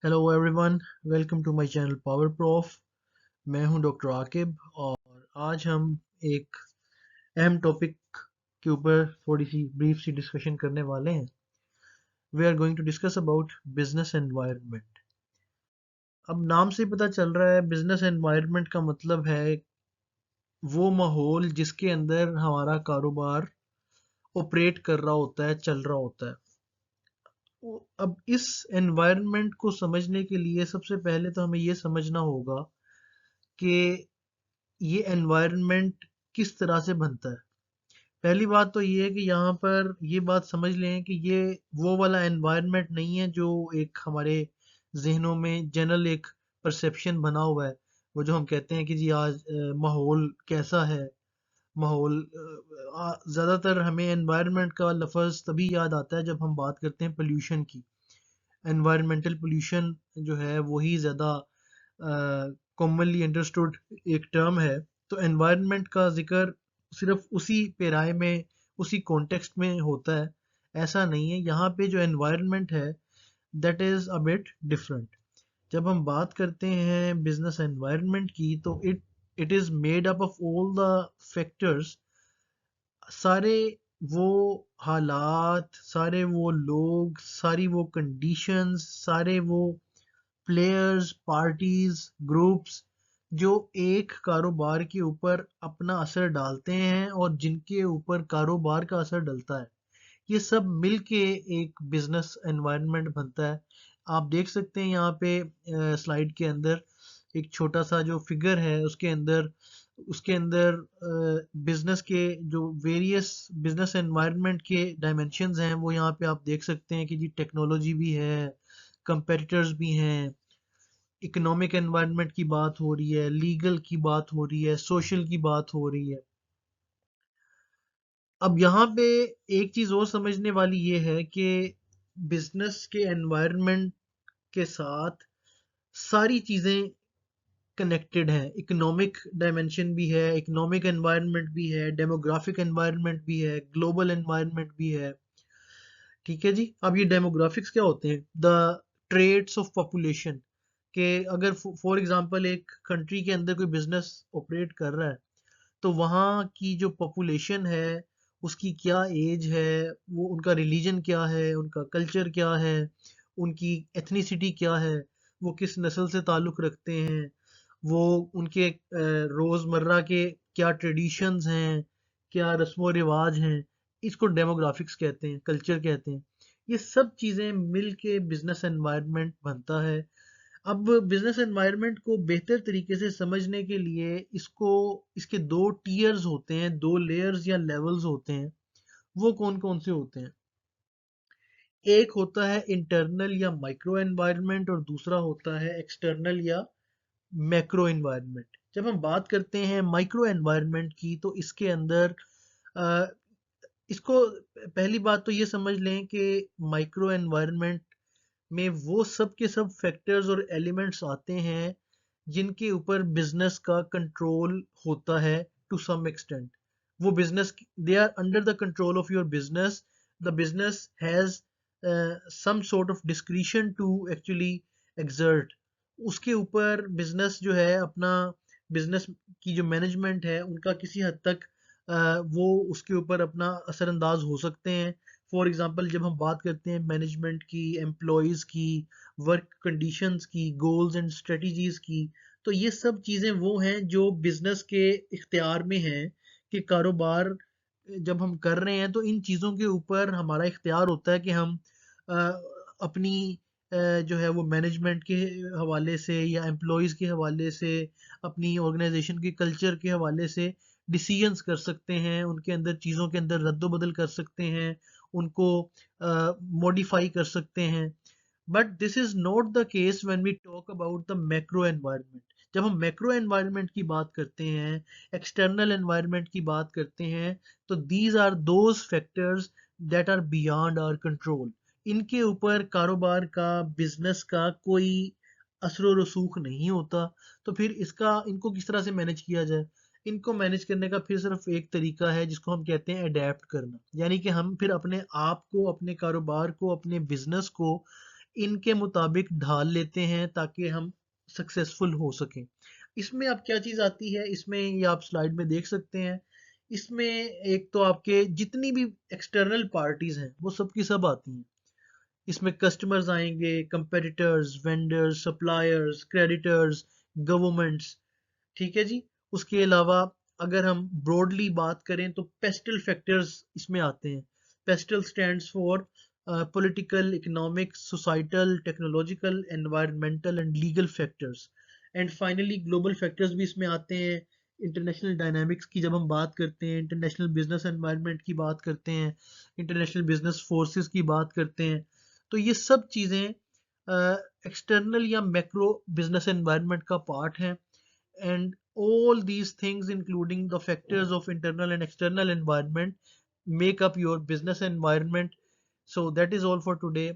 Hello everyone, welcome to my channel power prof. मैं हूं doctor Aqib और आज हम एक अहम टॉपिक के ऊपर थोड़ी सी ब्रीफ सी डिस्कशन करने वाले हैं। We are going to discuss about business environment. अब नाम से पता चल रहा है, बिजनेस एनवायरनमेंट का मतलब है वो माहौल जिसके अंदर हमारा कारोबार ऑपरेट कर रहा होता है, चल रहा होता है। अब इस एनवायरनमेंट को समझने के लिए सबसे पहले तो हमें ये समझना होगा कि ये एनवायरनमेंट किस तरह से बनता है। पहली बात तो ये है कि यहाँ पर ये बात समझ लें कि ये वो वाला एनवायरनमेंट नहीं है जो एक हमारे जहनों में जनरल एक परसेप्शन बना हुआ है। वो जो हम कहते हैं कि जी आज माहौल कैसा है। माहौल ज़्यादातर हमें एनवायरनमेंट का लफ्ज़ तभी याद आता है जब हम बात करते हैं पोल्यूशन की। एनवायरमेंटल पोल्यूशन जो है वही ज़्यादा कॉमनली अंडरस्टूड एक टर्म है। तो एनवायरनमेंट का जिक्र सिर्फ उसी पेराए में, उसी कॉन्टेक्स्ट में होता है, ऐसा नहीं है। यहाँ पे जो एनवायरनमेंट है that is a bit different. जब हम बात करते हैं बिजनेस एनवायरनमेंट की तो it is made up of all the factors. सारे वो हालात, सारे वो लोग, सारी वो कंडीशंस, सारे वो प्लेयर्स, पार्टीज, ग्रुप्स जो एक कारोबार के ऊपर अपना असर डालते हैं और जिनके ऊपर कारोबार का असर डलता है, ये सब मिलके एक बिजनेस एनवायरनमेंट बनता है। आप देख सकते हैं यहाँ पे स्लाइड के अंदर एक छोटा सा जो फिगर है, उसके अंदर बिजनेस के जो वेरियस बिजनेस एनवायरनमेंट के डायमेंशंस हैं वो यहाँ पे आप देख सकते हैं कि जी टेक्नोलॉजी भी है, कंपेटिटर्स भी हैं, इकोनॉमिक एनवायरनमेंट की बात हो रही है, लीगल की बात हो रही है, सोशल की बात हो रही है। अब यहाँ पे एक चीज़ और समझने वाली ये है कि बिजनेस के एनवायरनमेंट के साथ सारी चीज़ें कनेक्टेड हैं। इकोनॉमिक डायमेंशन भी है, इकोनॉमिक एनवायरनमेंट भी है, डेमोग्राफिक एनवायरनमेंट भी है, ग्लोबल एनवायरनमेंट भी है। ठीक है जी। अब ये डेमोग्राफिक्स क्या होते हैं? The trades of population. के अगर फॉर एग्जांपल एक कंट्री के अंदर कोई बिजनेस ऑपरेट कर रहा है तो वहाँ की जो पॉपुलेशन है उसकी क्या एज है, वो उनका रिलीजन क्या है, उनका कल्चर क्या है, उनकी एथनिसिटी क्या है, वो किस नस्ल से ताल्लुक़ रखते हैं, वो उनके रोज़मर्रा के क्या ट्रेडिशंस हैं, क्या रस्मो रिवाज हैं, इसको डेमोग्राफिक्स कहते हैं, कल्चर कहते हैं। ये सब चीज़ें मिल के बिजनेस एनवायरनमेंट बनता है। अब बिजनेस एनवायरनमेंट को बेहतर तरीके से समझने के लिए इसको इसके दो टीयर्स होते हैं, दो लेयर्स या लेवल्स होते हैं। वो कौन कौन से होते हैं? एक होता है इंटरनल या माइक्रो एनवायरनमेंट और दूसरा होता है एक्सटर्नल या मैक्रो एनवायरनमेंट। जब हम बात करते हैं माइक्रो एनवायरनमेंट की तो इसके अंदर अ, इसको पहली बात तो ये समझ लें कि माइक्रो एनवायरनमेंट में वो सब के सब फैक्टर्स और एलिमेंट्स आते हैं जिनके ऊपर बिजनेस का कंट्रोल होता है टू सम एक्सटेंट। वो business they are under the control of your business. The business has some sort of discretion to actually exert. उसके ऊपर बिजनेस जो है अपना, बिजनेस की जो मैनेजमेंट है उनका किसी हद तक वो उसके ऊपर अपना असरअंदाज हो सकते हैं। फॉर एग्जांपल जब हम बात करते हैं मैनेजमेंट की, एम्प्लॉयज़ की, वर्क कंडीशंस की, गोल्स एंड स्ट्रेटजीज की, तो ये सब चीज़ें वो हैं जो बिजनेस के इख्तियार में हैं कि कारोबार जब हम कर रहे हैं तो इन चीज़ों के ऊपर हमारा इख्तियार होता है कि हम अ, अपनी जो है वो मैनेजमेंट के हवाले से या एम्प्लॉयज़ के हवाले से, अपनी ऑर्गेनाइजेशन के कल्चर के हवाले से डिसीजंस कर सकते हैं, उनके अंदर चीज़ों के अंदर रद्द-बदल कर सकते हैं, उनको मॉडिफाई कर सकते हैं। But this is not the case when we talk about the macro environment. जब हम मैक्रो एनवायरनमेंट की बात करते हैं, एक्सटर्नल एनवायरनमेंट की बात करते हैं, तो these are those factors that are beyond our control. इनके ऊपर कारोबार का, बिजनेस का कोई असर रसूख नहीं होता। तो फिर इसका इनको किस तरह से मैनेज किया जाए? इनको मैनेज करने का फिर सिर्फ एक तरीका है जिसको हम कहते हैं अडेप्ट करना। यानी कि हम फिर अपने आप को, अपने कारोबार को, अपने बिजनेस को इनके मुताबिक ढाल लेते हैं ताकि हम सक्सेसफुल हो सकें। इसमें अब क्या चीज़ आती है, इसमें ये आप स्लाइड में देख सकते हैं। इसमें एक तो आपके जितनी भी एक्सटर्नल पार्टीज़ हैं वो सब की सब आती हैं। इसमें कस्टमर्स आएंगे, competitors, vendors, suppliers, creditors, governments, ठीक है जी। उसके अलावा अगर हम ब्रॉडली बात करें तो पेस्टल फैक्टर्स इसमें आते हैं। Pastel stands for political, economic, societal, technological, environmental and legal factors. And finally global factors भी इसमें आते हैं। इंटरनेशनल डायनामिक्स की जब हम बात करते हैं, इंटरनेशनल बिजनेस एनवायरनमेंट की बात करते हैं, इंटरनेशनल बिजनेस फोर्सेस की बात करते हैं, तो ये सब चीज़ें एक्सटर्नल या मैक्रो बिजनेस एनवायरनमेंट का पार्ट हैं। And all these things, including the factors of internal and external environment, make up your business environment. So that is all for today.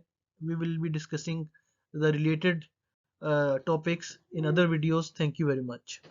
We will be discussing the related topics in other videos. Thank you very much.